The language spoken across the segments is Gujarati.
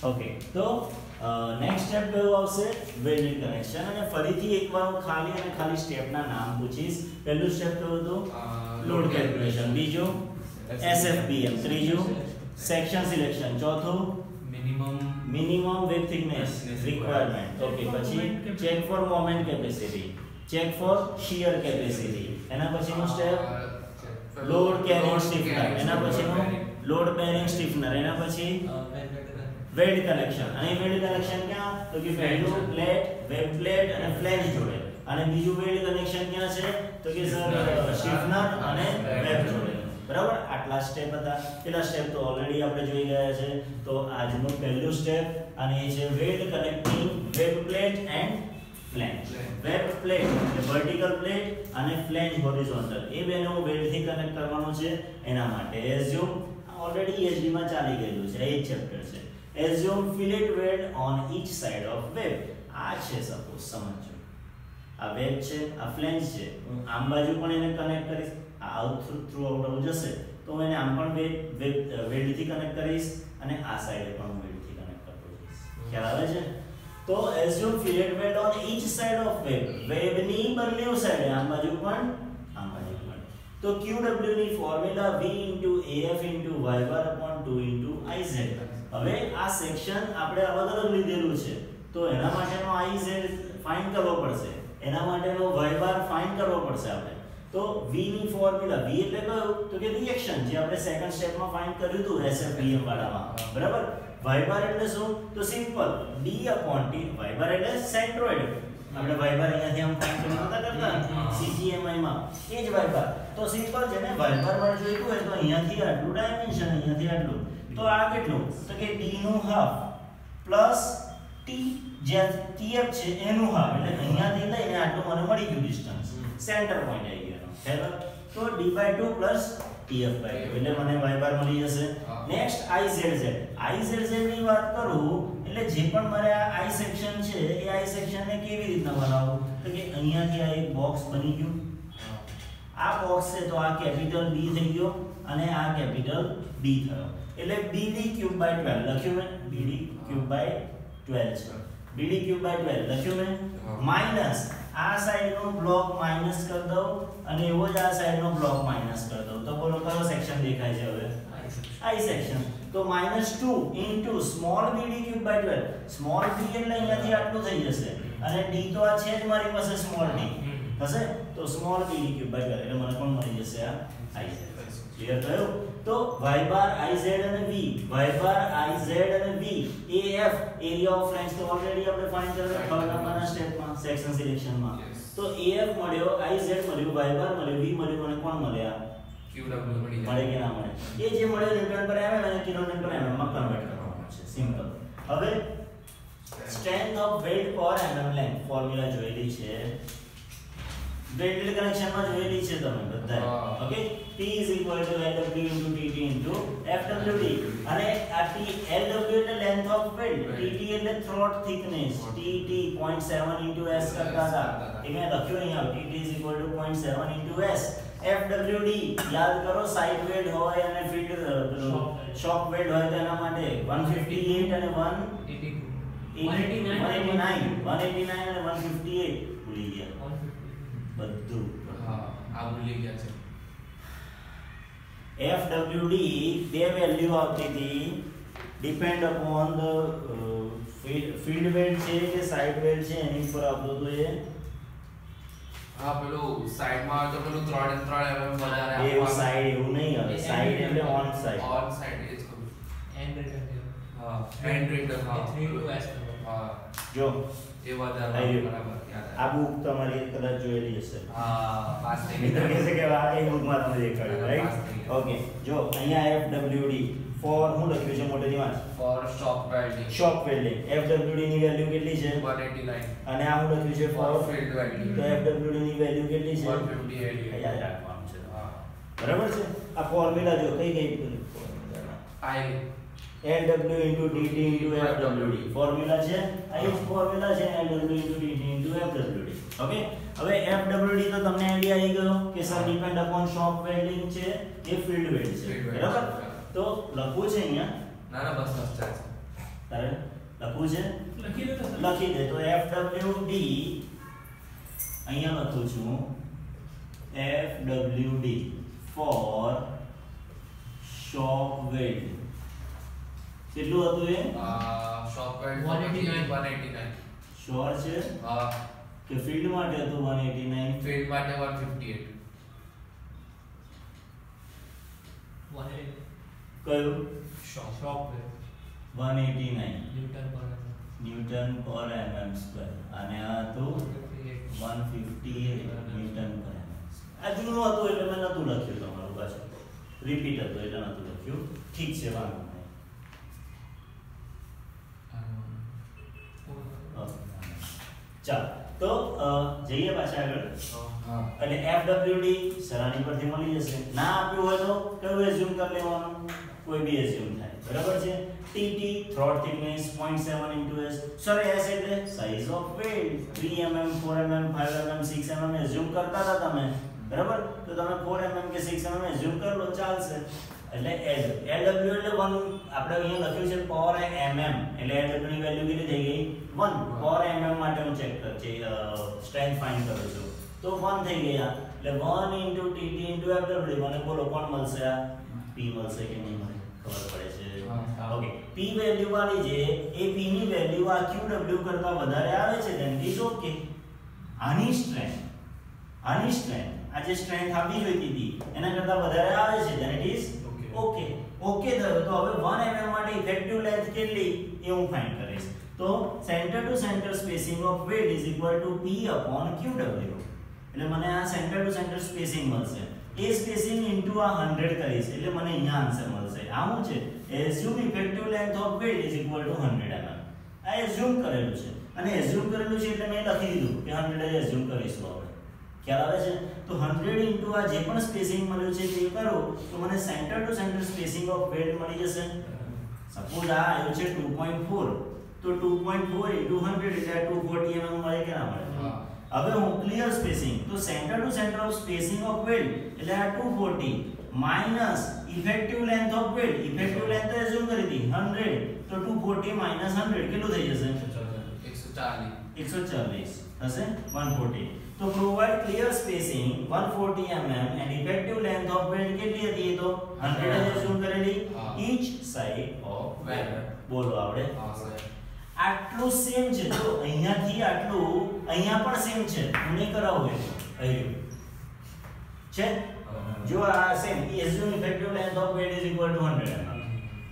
ઓકે તો નેક્સ્ટ સ્ટેપ કયો આવશે વેલ્ડિંગ કનેક્શન અને ફરીથી એકવાર હું ખાલી અને ખાલી સ્ટેપના નામ પૂછીશ પહેલું સ્ટેપ કયું હતું લોડ કેલ્ક્યુલેશન બીજું SFBM ત્રીજું સેક્શન સિલેક્શન ચોથું minimum web thickness requirement okay પછી check for moment capacity check for shear capacity એના પછીનું સ્ટેપ લોડ કેરિંગ સ્ટીફનર એના પછીનું લોડ બેરિંગ સ્ટીફનર એના પછી વેલ્ડ કનેક્શન અને વેલ્ડ કનેક્શન ક્યાં તો કે પહેલું પ્લેટ વેબ પ્લેટ અને ફ્લેંજ જોડે અને બીજું વેલ્ડ કનેક્શન ક્યાં છે તો કે સર સ્ટીફનર અને વેબ જોડે બરાબર આટલા સ્ટેપ હતા પેલા સ્ટેપ તો ઓલરેડી આપણે જોઈ ગયા છે તો આજનું પહેલું સ્ટેપ અને એ છે weld connecting web plate and flange web plate એટલે વર્ટિકલ પ્લેટ અને ફ્લેંજ હોરિઝોન્ટલ એ બેનો વેલ્ડ થી કનેક્ટ કરવાનો છે એના માટે એઝ્યુમ ઓલરેડી ESD માં ચાલી ગયેલું છે એ ચેપ્ટર છે assume fillet weld on each side of web આ છે સપોઝ સમજો આ વેબ છે આ ફ્લેંજ છે હું આમ બાજુ પણ એને કનેક્ટ કરીશ આ આઉટ થ્રુ આઉટ જશે તો હું એને આમ પણ વેલ્ડ થી કનેક્ટ કરીશ અને આ સાઈડે પણ હું વેલ્ડ થી કનેક્ટ કરતો જઈશ ખ્યાલ આવે છે તો assume fillet weld on each side of web web ની બંને સાઈડે આમ બાજુ પણ આમ બાજુ પણ તો QW ની formula V AF y bar upon 2 IZ હવે આ સેક્શન આપણે અલગ અલગ લીધેલું છે તો એના માટેનો IZ ફાઇન્ડ કરવો પડશે એના માટેનો y બાર ફાઇન્ડ કરવો પડશે આપણે તો V ની ફોર્મ્યુલા V એટલે કયું તો કે રિએક્શન જે આપણે સેકન્ડ સ્ટેપમાં ફાઇન્ડ કર્યું હતું SFBM વાળામાં બરાબર y બાર એટલે શું તો simple d upon t y બાર એટલે સેન્ટ્રોઇડ આપણે y બાર અહીંયાથી આમ ફાઇન્ડ કરતા CGMI માં એ જ y બાર તો સિમ્પલ જેને y બાર માં જોઈતું હોય તો અહીંયાથી આટલું ડાયમેન્શન અહીંયાથી આટલું તો આ કેટલું તો કે d નું હાફ પ્લસ t જે tf છે એનું હાફ એટલે અહીંયાથી લઈને આટલું મને મળી ગયું ડિસ્ટન્સ સેન્ટર પોઈન્ટ આવી ગયો બરાબર તો d/2 tf/2 એટલે મને y બાર મળી જશે નેક્સ્ટ izz ની વાત કરું એટલે જે પણ મારે આ I સેક્શન છે એ I સેક્શન ને કેવી રીતના બનાવવું તો કે અહીંયાથી આ એક બોક્સ બની ગયું આ બોક્સ છે તો આ કેપિટલ B થઈ ગયો અને આ કેપિટલ B થયો એટલે BD3/12 લખ્યું મેં BD3/12 છે BD3/12 લખ્યું મેં માઈનસ આ સાઈડનો બ્લોક માઈનસ કરી દઉં અને એવો જ આ સાઈડનો બ્લોક માઈનસ કરી દઉં તો બોલો કયો સેક્શન દેખાય છે હવે I સેક્શન તો -2 સ્મોલ BD3/12 સ્મોલ b એટલે અહીંયાથી આટલું થઈ જશે અને d તો આ છે જ મારી પાસે સ્મોલ d થશે તો સ્મોલ BD3/12 એટલે મને કોણ મળી જશે આ I ક્લિયર થયું તો y બાર IZ અને V y બાર IZ અને V AF area of flange તો ઓલરેડી આપણે ફાઇન્ડ કરેલો થર્ડ નંબરના સ્ટેપમાં સેક્શન સિલેક્શનમાં તો AF મળ્યો IZ મળ્યું y બાર મળ્યું V મળ્યું અને કોણ મળ્યા QW મળે કે ના મળે એ જે મળ્યો ન્યૂટન પર mm અને કિલોન્યુટન પર mm માં કન્વર્ટ કરવાનું છે સિમ્પલ હવે સ્ટ્રેન્થ ઓફ વેલ્ડ પર mm લેન્થ ફોર્મ્યુલા જોયેલી છે વેલ્ડ કનેક્શનમાં જોયેલી છે તમે બધા okay P = LW * TT * FWD અને આ T LW એટલે લેન્થ ઓફ વેલ્ડ TT એટલે થ્રોટ થિકનેસ TT 0.7 * S કરતા હતા એ મેં લખ્યું અહીંયા TT = 0.7 * S FWD યાદ કરો સાઇડ વેલ્ડ હોય અને ફીલ્ડ શોક વેલ્ડ હોય તો એના માટે 158 અને 189 અને 158 ભૂલી ગયા બધું હા આ ભૂલી ગયા છે FWD બે વેલ્યુ આવતી હતી depend upon the field weld છે કે સાઇડ વેલ્ડ છે એની ઉપર આવતું હતું એ હા પેલું સાઈડ માં તો પેલું 3 mm વધારે એ સાઈડ એવું નહીં આવે સાઈડ એટલે ઓન સાઈડ એ જ કહું એન્ડ રેટર હા 3 to S હા જો એ વધારે બરાબર યાદ આ બુક તમારી કદાચ જોયેલી હશે હા પાસ થઈ મિત્રો કહે છે કે આ એ બુકમાં તમે દેખાડ્યું રાઈટ ઓકે જો અહીંયા FWD ફોર હું લખ્યું છે મોટેથી વાંચ ફોર શોક વેલ્ડિંગ FWD ની વેલ્યુ કેટલી છે 189 અને આ હું લખ્યું છે ફોર ફીલ્ડ વેલ્ડિંગ તો FWD ની વેલ્યુ કેટલી છે 158 યાદ રાખવાનું છે હા બરાબર છે આ ફોર્મ્યુલા જો કઈ I LW * DT * FWD formula છે આ જ ફોર્મ્યુલા છે LW * DT * FWD ઓકે હવે FWD તો તમને આઈડિયા આવી ગયો કે સર ડિપેન્ડ અપોન શોક વેલ્ડિંગ છે એ ફીલ્ડ વેલ્ડ છે બરાબર તો લખવું છે અહીંયા ના બસ ચાલશે તારે લખવું છે લખી દો સર. લખી દે તો FWD અહીંયા લખું છું FWD for shock weld કેટલું હતું એ શોપ વેલ્ડ 189. શ્યોર છે કે ફિલ્ડ માટે હતું 189 ફિલ્ડ માટે 158 કયું શોપ 189 ન્યૂટન પર ન્યૂટન પર mm સ્ક્વેર અને આ હતું 158 ન્યૂટન પર mm આ જૂનું હતું એટલે મેં નતું લખ્યું તમારું પાછું રિપીટ હતું એટલે નતું લખ્યું ઠીક છે વાંધો નહીં ચાલો તો જઈએ પાછા આગળ અને FWD સરાની પરથી મળી જશે ના આપ્યું હોય તો કયું એઝ્યુમ કરી લેવાનું કોઈ બી એઝ્યુમ થાય બરાબર છે TT throat thickness 0.7 s sir s એટલે size of weld 3 mm 4 mm 5 mm 6 mm assume કરતા હતા તમે બરાબર તો તમે 4 mm કે 6 mm એઝ્યુમ કરી લો ચાલશે એટલે LW એટલે 1 આપણે અહીંયા લખ્યું છે પર mm એટલે LW ની વેલ્યુ કેટલી થઈ ગઈ 1 પર mm માટે હું ચેક કરજે સ્ટ્રેન્થ ફાઇન્ડ કરું છું તો 1 થઈ ગયા એટલે 1 TT FW મને બોલો કોણ મળશે આ P મળશે કે નહીં મળે ખબર પડે છે ઓકે P વેલ્યુ વાળી જે એ P ની વેલ્યુ આ QW કરતા વધારે આવે છે then it is okay આની સ્ટ્રેન્થ આ જે સ્ટ્રેન્થ આપી જોઈતી હતી એના કરતા વધારે આવે છે then it is okay થયો તો હવે 1 mm માટે ઇફેક્ટિવ લેન્થ કેટલી એ હું ફાઇન્ડ કરીશ તો centre to centre spacing of weld is equal two P upon QW એટલે મને આ સેન્ટર ટુ સેન્ટર સ્પેસિંગ મળશે એ સ્પેસિંગ ઇન્ટુ આ 100 કરીશ એટલે મને અહીંયા આન્સર મળશે આ શું છે assume effective length of weld is equal to 100 mm આ એઝ્યુમ કરેલું છે અને એઝ્યુમ કરેલું છે એટલે મેં લખી દીધું કે 100 જ એઝ્યુમ કરીશું આપણે ખ્યાલ આવે છે તો 100 ઇન્ટુ આ જે પણ સ્પેસિંગ મળ્યું છે તે કરો તો મને centre to centre spacing of weld મળી જશે સપોઝ આ આવ્યું છે 2.4 તો 2.4 ઇન્ટુ 100 એટલે 240 mm મળે કે ના મળે હવે હું ક્લિયર સ્પેસિંગ તો centre to centre of spacing of weld એટલે આ 240 minus effective length of weld effective length તો એઝ્યુમ કરી હતી 100 તો 240 માઈનસ 100 કેટલું થઈ જશે 140 થશે 140 તો provide clear spacing 140 mm and effective length of weld કેટલી હતી એ તો 100 એઝ્યુમ કરેલી ઈચ સાઇડ ઓફ વેલ્ડ બોલો આપણે આટલું સેમ છે તો અહીંયાથી આટલું અહીંયા પણ સેમ છે હું નહીં કરાવું અહીં છે જો આ same assume effective length of weld is equal to 100 mm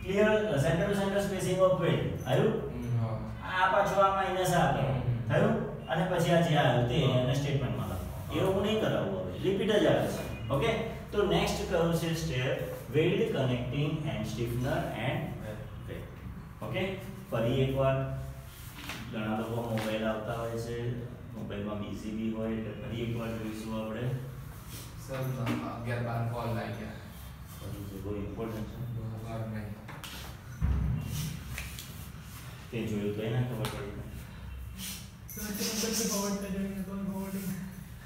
clear centre to centre spacing of weld આવ્યું આ પાછું આ માઈનસ આ થયું અને પછી આ જે આવ્યું તે એને સ્ટેટમેન્ટમાં લખો એવું હું નહીં કરાવું હવે રિપીટ જ આવે છે ઓકે તો નેક્સ્ટ કયું છે step weld connecting end stiffener and weld okay ફરી એકવાર ઘણા લોકો મોબાઈલ આવતા હોય છે મોબાઈલમાં બીઝી બી હોય એટલે ફરી એકવાર જોઈશું આપણે સર 11-12 કોલ આવી ગયા બહુ ઇમ્પોર્ટન્ટ છે તે જોયું તો એના ખબર પડી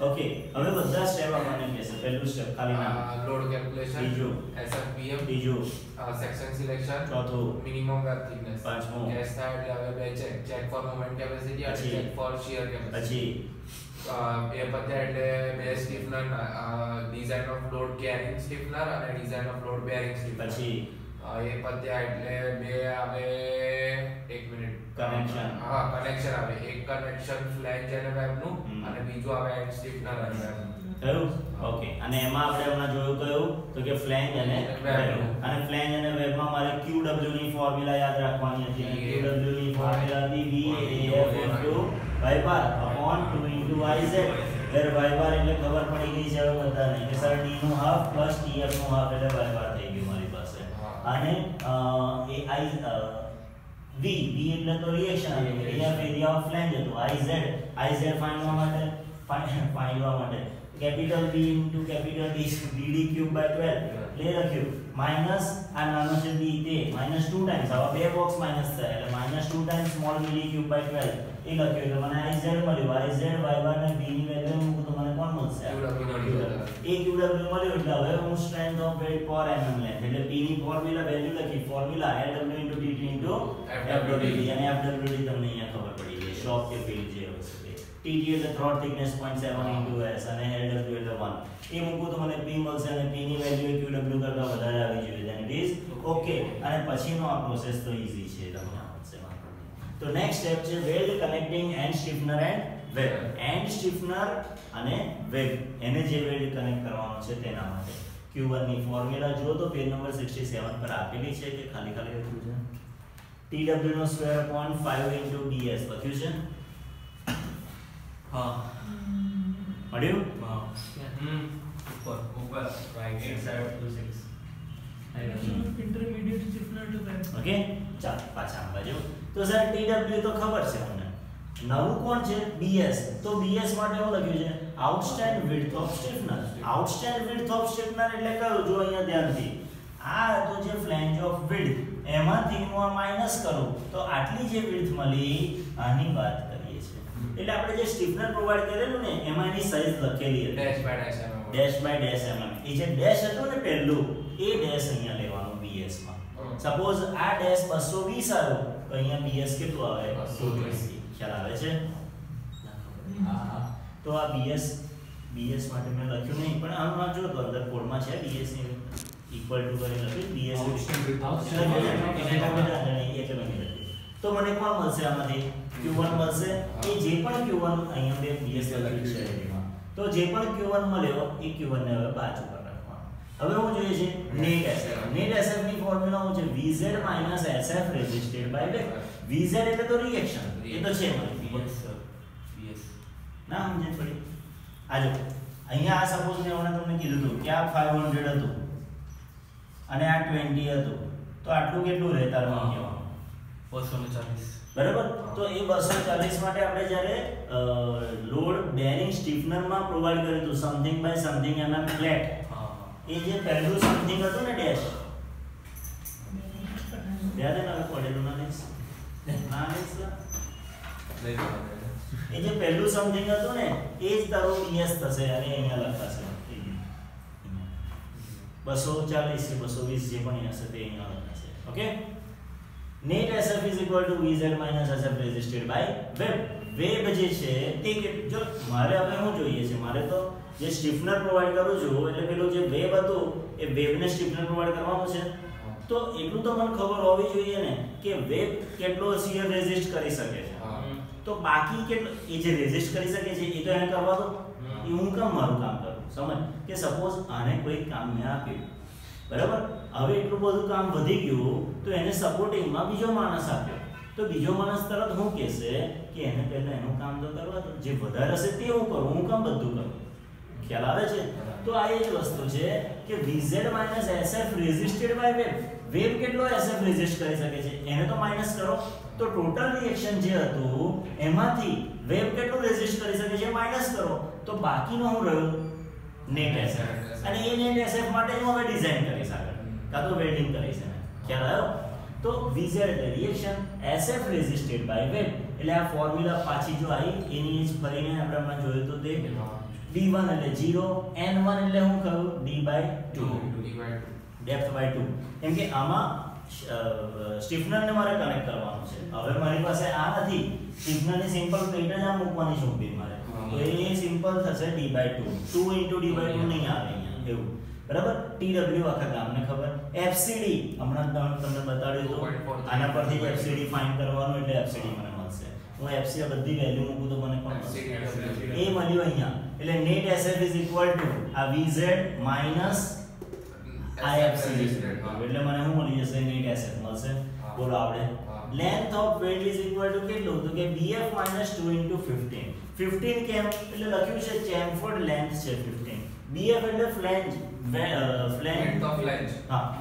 ઓકે હવે બધા સ્ટેપ આપણને કહેશે પહેલું સ્ટેપ ખાલી નામ લોડ કેલ્ક્યુલેશન બીજું SFPM બીજું સેક્શન સિલેક્શન ચોથું મિનિમમ વેબ થિકનેસ પાંચમું કેસ થાય એટલે હવે બે ચેક ફોર મોમેન્ટ કેપેસિટી અને પછી ચેક ફોર શીયર કેપેસિટી પછી એ પત્યા એટલે બે સ્ટીફનર ડિઝાઇન ઓફ લોડ કેરિંગ સ્ટીફનર અને ડિઝાઇન ઓફ લોડ બેરિંગ સ્ટીફનર પછી એ પત્યા એટલે બે આવે એક મિનિટ કનેક્શન કનેક્શન આવે એક કનેક્શન ફ્લેંજ અને વેબ નું અને બીજું આવે એન્ડ સ્ટીફનર અને વેબ થયું ઓકે અને એમાં આપણે હમણાં જોયું કયું તો કે ફ્લેંજ અને વેબ અને ફ્લેંજ અને વેબમાં મારે QW ની ફોર્મ્યુલા યાદ રાખવાની હતી અને QW ની ફોર્મ્યુલા હતી VAF y bar upon 2 into IZ where y bar એટલે ખબર પડી ગઈ છે હવે બધાને કે સર d નું હાફ પ્લસ tf નું હાફ એટલે y bar થઈ ગયું મારી પાસે અને એ I V એટલે તો રિએક્શન આવ્યું એરિયા ઓફ ફ્લેંજ હતું IZ ફાઇન્ડ કરવા માટે capital B into capital D DD cube by 12 લે લખ્યું માઈનસ આ નાનો છે B તે માઈનસ 2 ટાઈમ્સ આવા બે બોક્સ માઈનસ થાય એટલે minus 2 times small DD cube by 12 એ લખ્યું એટલે મને IZ મળ્યું IZ y bar ને B ની વેલ્યુ મૂકું તો મને કોણ મળશે એ QW મળ્યું એટલે હવે હું સ્ટ્રેન્થ ઓફ વેલ્ડ પર mm લેન્થ એટલે P ની ફોર્મ્યુલા વેલ્યુ લખી ફોર્મ્યુલા LW * TT * FWD અને FWD તમને અહીંયા ખબર પડી ગઈ શોપ કે ફીલ્ડ જે હશે તે TT એટલે થ્રોટ થિકનેસ 0.7 * s અને LW એટલે 1 એ મૂકું તો મને P મળશે અને P ની વેલ્યુ QW કરતા વધારે આવી જોઈએ then it is okay અને પછીનો આ પ્રોસેસ તો ઈઝી છે તમને આવડશે તો નેક્સ્ટ સ્ટેપ છે weld connecting end stiffener and web and stiffener અને વેબ એને જે વેલ્ડ કનેક્ટ કરવાનો છે તેના માટે Q1 ની ફોર્મ્યુલા જો તો પેજ નંબર 67 પર આપેલી છે કે ખાલી લખ્યું છે TW² / 5 * ds લખ્યું છે હા મળ્યું હા ઉપર right side to 6 intermediate stiffener to web. Okay ચાલો પાછા આ બાજુ તો સર TW તો ખબર છે મને નવું કોણ છે BS તો BS માટે શું લખ્યું છે આઉટસ્ટેન્ડ વિડ્થ ઓફ સ્ટીફનર આઉટસ્ટેન્ડ વિડ્થ ઓફ સ્ટીફનર એટલે કયું જો અહીંયા ધ્યાનથી આ તો જે ફ્લેંજ ઓફ વિડ્થ એમાંથી હું આ માઈનસ કરું તો આટલી જે વિડ્થ મળી આની વાત કરીએ છીએ એટલે આપણે જે સ્ટીફનર પ્રોવાઈડ કરેલું ને એમાં એની સાઈઝ લખેલી હતી dash by dash mm dash by dash mm એ જે ડેશ હતું ને પહેલું એ ડેશ અહીંયા લેવાનું BS માં સપોઝ આ ડેશ 220 આવ્યો તો અહીંયા BS કેટલું આવે 220 ખ્યાલ આવે છે હા તો આ BS માટે મેં લખ્યું નહીં પણ આમાં જો તો અંદર કોડમાં છે BS ની ઇક્વલ ટુ કરીને લખ્યું BS તો મને કોણ મળશે આમાંથી Q1 મળશે એ જે પણ Q1 અહીંયા બે BS લખ્યું છે એમાં તો જે પણ Q1 મળ્યો એ Q1 ને હવે બાજુ પર રાખવાનો હવે હું જોઈએ છે નેટ SF ની ફોર્મ્યુલા શું છે VZ - SF resisted by web VZ એટલે તો રિએક્શન એ તો છે મારી BS ના સમજે પડી આજો અહીંયા આ સપોઝ મેં હમણાં તમને કીધું હતું કે આ 500 હતું અને આ 20 હતું તો આટલું કેટલું રહે તારું કહેવાનું 240 બરાબર તો એ 240 માટે આપણે જ્યારે લોડ બેરિંગ સ્ટીફનર માં પ્રોવાઈડ કર્યું હતું something by something mm flat એ જે પહેલું સમથિંગ હતું ને ડેશ યાદ ને પડેલું ના લઈશ એ જે પહેલું સમથિંગ હતું ને એ જ તારું BS થશે અને અહીંયા લખાશે 240 કે 220 જે પણ હશે તે અહીંયા લખાશે okay net SF is equal to VZ minus SF resisted by web web જે છે તે જો મારે હવે શું જોઈએ છે મારે તો જે સ્ટીફનર પ્રોવાઈડ કરું છું એટલે પેલું જે વેબ હતું એ વેબને સ્ટીફનર પ્રોવાઈડ કરવાનું છે તો એટલું તો મને ખબર હોવી જોઈએ ને કે વેબ કેટલો શિયર રેઝિસ્ટ કરી શકે છે તો બાકી કેટલો એ જે રેઝિસ્ટ કરી શકે છે એ તો એને કરવા દો એ હું કામ મારું કામ કરું સમજ કે સપોઝ આને કોઈ કામ મેં આપ્યું બરાબર હવે એટલું બધું કામ વધી ગયું તો એને સપોર્ટિંગમાં બીજો માણસ આપ્યો તો બીજો માણસ તરત હું કહેશે કે એને પહેલા એનું કામ તો કરવા દો જે વધારે હશે તે હું કરું હું કામ બધું કરું ખ્યાલ આવે છે તો આ એ જ વસ્તુ છે કે VZ - SF resisted by web web કેટલો SF રેઝિસ્ટ કરી શકે છે એને તો માઈનસ કરો તો ટોટલ રિએક્શન જે હતું એમાંથી વેબ કેટલું રેઝિસ્ટ કરી શકે છે માઈનસ કરો તો બાકીનો હું રહ્યો નેટ SF અને એ નેટ SF માટે હું હવે ડિઝાઇન કરીશ આગળ કાં તો વેલ્ડિંગ કરીશ એને ખ્યાલ આવ્યો તો VZ એટલે reaction SF resisted by web એટલે આ ફોર્મ્યુલા પાછી જો આવી એની જ ફરીને આપણે હમણાં જોયું તો તે D1 એટલે 0 N1 એટલે હું કહું D/2 ડેપ્થ બાય 2 કેમ કે આમાં સ્ટીફનરને મારે કનેક્ટ કરવાનું છે હવે મારી પાસે આ નથી સ્ટીફનરની સિમ્પલ પ્લેટ જ આ મૂકવાની છે ઊભી મારે તો એ સિમ્પલ થશે D/2 2 * D/2 નહીં આવે અહીંયા એવું બરાબર TW આખા ગામને ખબર FCD હમણાં તમને બતાડ્યું તો આના પરથી જ FCD ફાઇન્ડ કરવાનું એટલે FCD મને મળશે હું FC બધી વેલ્યુ મૂકું તો મને કોણ મળશે એ મળ્યું અહીંયા એટલે નેટ SF = આ VZ minus IFCD એટલે મને શું મળી જશે નેટ SF મળશે બોલો આપણે length of weight is equal to કેટલું તો કે BF - 2 * 15 15 કેમ એટલે લખ્યું છે ચેમ્ફર્ડ લેન્થ છે 15 BF એટલે flange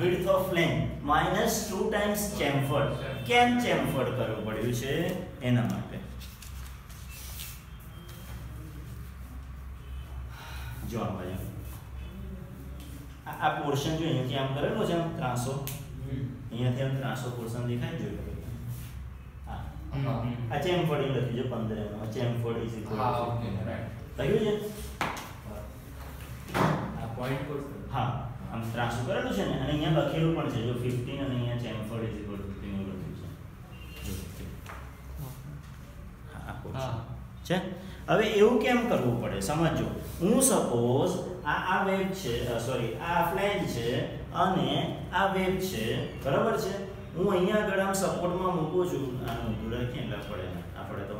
width of flange -2 times chamfered કેમ chamfered કરવું પડ્યું છે એના માટે જો આ બાજુ આ પોર્શન જો અહીંયાથી આમ કરેલો છે આમ ત્રાસો અહીંયાથી આમ ત્રાસો પોર્શન દેખાય જોઈ લો હા આ chamfered લખ્યું છે 15 માં chamfered is equal to લખ્યું છે પોઈન્ટ કોડ હા આમ ત્રાસું કરેલું છે ને અને અહીંયા લખેલું પણ છે જો 15 અને અહીંયા chamfered is equal to 15 લખ્યું છે છે. હવે એવું કેમ કરવું પડે સમજો. હું સપોઝ આ વેવ છે, સોરી આ ફ્લેંજ છે અને આ વેવ છે, બરાબર છે. હું અહીંયા આગળ આમ સપોર્ટમાં મૂકું છું, આનું દૂર કેમ પડે આપણે તો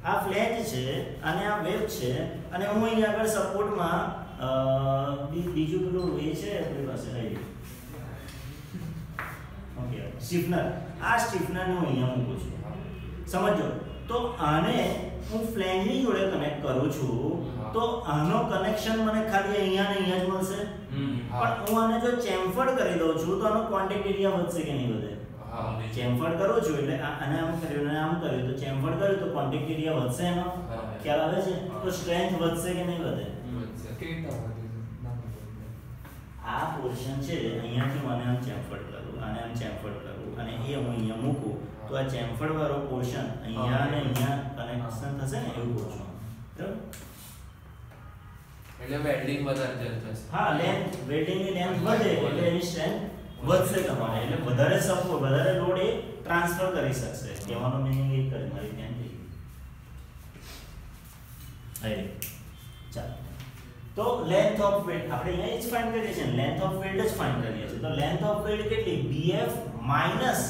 આ ફ્લેંજ છે અને આ વેવ છે અને હું અહીંયા આગળ સપોર્ટમાં બીજું પેલું એ છે આપણી પાસે અહીં ઓકે સ્ટીફનર, આ સ્ટીફનરને હું અહીંયા મૂકું છું સમજો. તો આને હું ફ્લેંજની જોડે કનેક્ટ કરું છું તો આનો કનેક્શન મને ખાલી અહીંયા ને અહીંયા જ મળશે. પણ હું આને જો ચેમ્ફર્ડ કરી દઉં છું તો આનો કોન્ટેક્ટ એરિયા વધશે કે નહીં વધે? ચેમ્ફર્ડ કરું છું એટલે આને આમ કર્યું અને આમ કર્યું તો ચેમ્ફર્ડ કર્યું તો કોન્ટેક્ટ એરિયા વધશે એનો. ખ્યાલ આવે છે? તો સ્ટ્રેન્થ વધશે કે નહીં વધે? આ પોર્શન છે અહીંયાથી મને આમ ચેમ્ફર્ડ કરું અને આમ ચેમ્ફર્ડ કરું અને એ હું અહીંયા મૂકું તો આ ચેમ્ફર્ડ વાળો પોર્શન અહીંયા અને અહીંયા કનેક્શન થશે ને એવું કહું છું. બરાબર? એટલે વેલ્ડિંગ વધારે થશે. હા, લેન્થ વેલ્ડિંગની લેન્થ વધે એટલે એની સ્ટ્રેન્થ વધશે તમારે, એટલે વધારે સપોર્ટ વધારે લોડ એ ટ્રાન્સફર કરી શકશે. કહેવાનો મીનિંગ એ કરે મારી ધ્યાન દે. હવે ચાલો તો લેન્થ ઓફ વેલ્ડ આપણે અહીંયા જ ફાઇન્ડ કરીએ છીએ, લેન્થ ઓફ વેલ્ડ જ ફાઇન્ડ કરીએ છીએ. તો લેન્થ ઓફ વેલ્ડ કેટલી? BF માઈનસ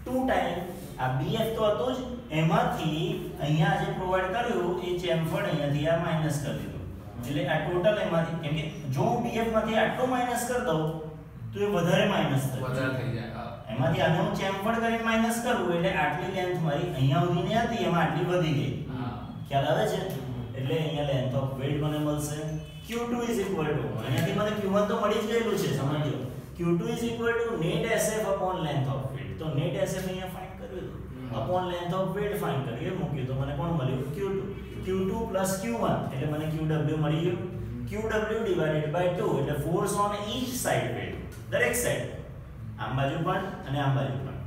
2 ટાઈમ આ BF તો હતું જ, એમાંથી અહીંયા જે પ્રોવાઈડ કર્યું એ ચેમ્ફર્ડ અહીંયાથી આ માઈનસ કરી દીધું. એટલે આ ટોટલ એમાંથી, કેમ કે જો હું BF માંથી આટલું માઈનસ કર દઉં તો એ વધારે માઈનસ થાય, વધારે થઈ જાય. એમાંથી આને હું ચેમ્ફર્ડ કરીને માઈનસ કરું એટલે આટલી લેન્થ મારી અહીંયા સુધીની હતી એમાં આટલી વધી ગઈ. ખ્યાલ આવે છે? એટલે અહીંયા લેન્થ ઓફ વેલ્ડ મને મળશે Q2 is equal to, અહીંયાથી મને Q1 તો મળી જ ગયેલું છે સમજો. Q2 is equal to net SF upon length of weight. તો net SF અહીંયા ફાઇન્ડ કર્યું હતું, upon length of weight find કર્યું, મૂક્યું તો મને કોણ મળ્યું? Q2. Q2 plus Q1 એટલે મને QW મળી ગયું. QW divided by 2 એટલે force on each side weight, દરેક સાઈડ, આમ બાજુ પણ અને આમ બાજુ પણ.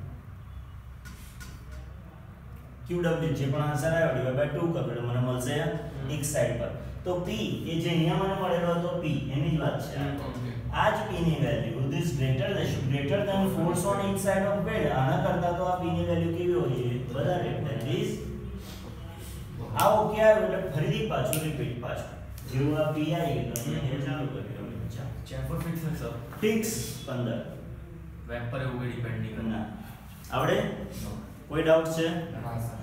QW જે પણ આન્સર આવ્યો divided by 2 કરો એટલે મને મળશે એક સાઈડ પર. તો P એ જે અહીંયા મને મળેલો હતો P એની જ વાત છે. આ જ P ની value this greater than force on each side of bed, આના કરતા તો આ P ની વેલ્યુ કેવી હોય છે? વધારે. that is આ ઓકે આવ્યો એટલે ફરીથી પાછું રિપીટ પાછું જેવું આ P આવી ગયું એટલે ચાલુ કર્યું. ચેમ્ફર ફિક્સ છે સર. ફિક્સ 15 વેબ પર એવું ડિપેન્ડ નહીં કરે. ના આવડે? કોઈ ડાઉટ છે? હા સર.